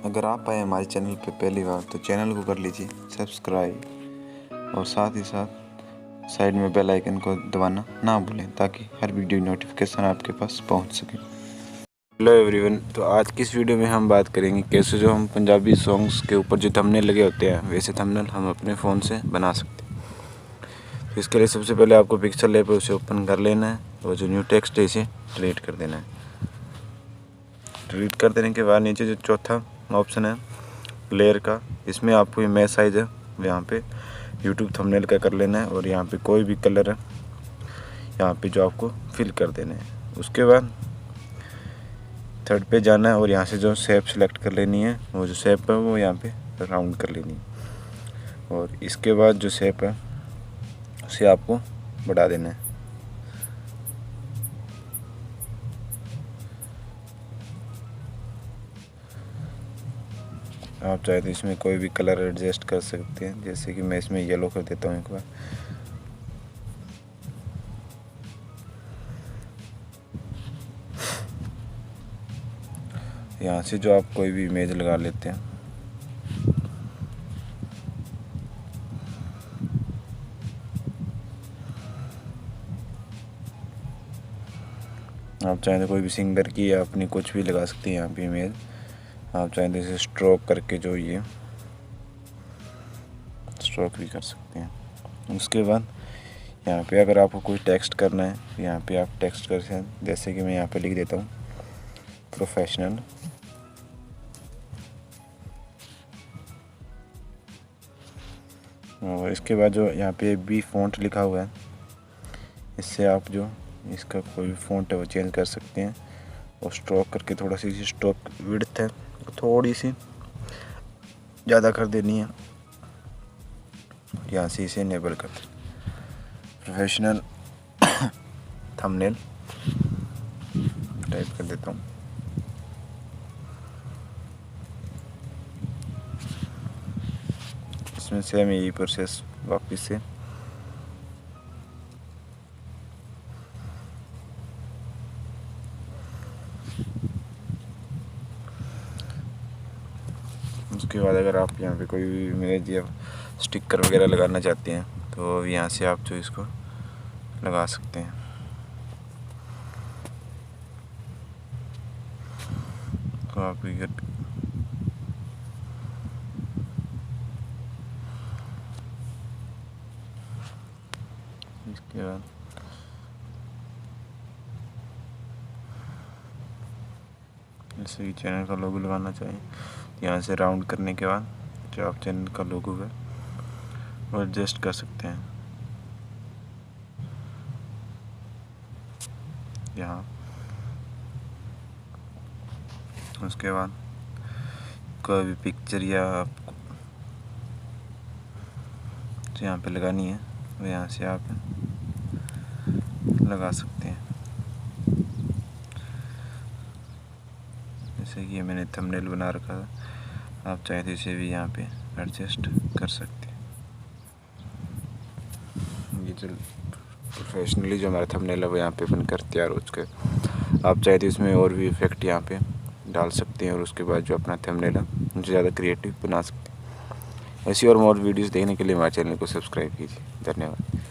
अगर आप आए हमारे चैनल पर पहली बार तो चैनल को कर लीजिए सब्सक्राइब और साथ ही साथ साइड में बेल आइकन को दबाना ना भूलें ताकि हर वीडियो नोटिफिकेशन आपके पास पहुंच सके। हेलो एवरीवन, तो आज की इस वीडियो में हम बात करेंगे कैसे जो हम पंजाबी सॉन्ग्स के ऊपर जो थंबनेल लगे होते हैं वैसे थंबनेल हम अपने फ़ोन से बना सकते हैं। तो इसके लिए सबसे पहले आपको पिक्चर ले पर उसे ओपन कर लेना है और जो न्यू टेक्स्ट है इसे डिलीट कर देना है। डिलीट कर देने के बाद नीचे जो चौथा ऑप्शन है लेयर का, इसमें आपको इमेज साइज़ है यहाँ पे यूट्यूब थंबनेल का कर लेना है और यहाँ पे कोई भी कलर है यहाँ पे जो आपको फिल कर देना है। उसके बाद थर्ड पे जाना है और यहाँ से जो शेप सेलेक्ट कर लेनी है, वो जो शेप है वो यहाँ पे राउंड कर लेनी है और इसके बाद जो शेप है उसे आपको बढ़ा देना है। आप चाहे तो इसमें कोई भी कलर एडजस्ट कर सकते हैं, जैसे कि मैं इसमें येलो कर देता हूँ एक बार। यहाँ से जो आप कोई भी इमेज लगा लेते हैं। आप चाहें तो कोई भी सिंगर की या अपनी कुछ भी लगा सकते हैं यहाँ पे इमेज। आप चाहें तो इसे स्ट्रोक करके जो ये स्ट्रोक भी कर सकते हैं। उसके बाद यहाँ पे अगर आपको कोई टेक्स्ट करना है यहाँ पे आप टेक्स्ट कर सकते हैं, जैसे कि मैं यहाँ पे लिख देता हूँ प्रोफेशनल। और इसके बाद जो यहाँ पे बी फ़ॉन्ट लिखा हुआ है, इससे आप जो इसका कोई भी फ़ॉन्ट है वो चेंज कर सकते हैं और स्ट्रोक करके थोड़ा सी स्ट्रोक विड्थ है थोड़ी सी ज़्यादा कर देनी है। यहाँ से इसे इनेबल कर दें प्रोफेशनल थंबनेल टाइप कर देता हूँ। इसमें सेम यही प्रोसेस वापस से उसके बाद अगर आप यहाँ पे कोई भी इमेज या स्टिकर वगैरह लगाना चाहते हैं तो यहाँ से आप जो इसको लगा सकते हैं। तो आप इसके बाद जैसे कि चैनल का लोगो लगाना चाहिए, यहाँ से राउंड करने के बाद जो आप चैनल का लोगो है वो एडजस्ट कर सकते हैं। यहाँ उसके बाद कोई भी पिक्चर या आपको जो यहाँ पे लगानी है वो यहाँ से आप लगा सकते हैं। जैसे कि मैंने थंबनेल बना रखा था, आप चाहे तो इसे भी यहाँ पे एडजस्ट कर सकते हैं। ये जो प्रोफेशनली जो हमारा थंबनेल है वो यहाँ पे बनकर तैयार हो चुका है। आप चाहे तो इसमें और भी इफ़ेक्ट यहाँ पे डाल सकते हैं और उसके बाद जो अपना थंबनेल है मुझे ज़्यादा क्रिएटिव बना सकते हैं। ऐसी और मोर वीडियोस देखने के लिए हमारे चैनल को सब्सक्राइब कीजिए। धन्यवाद।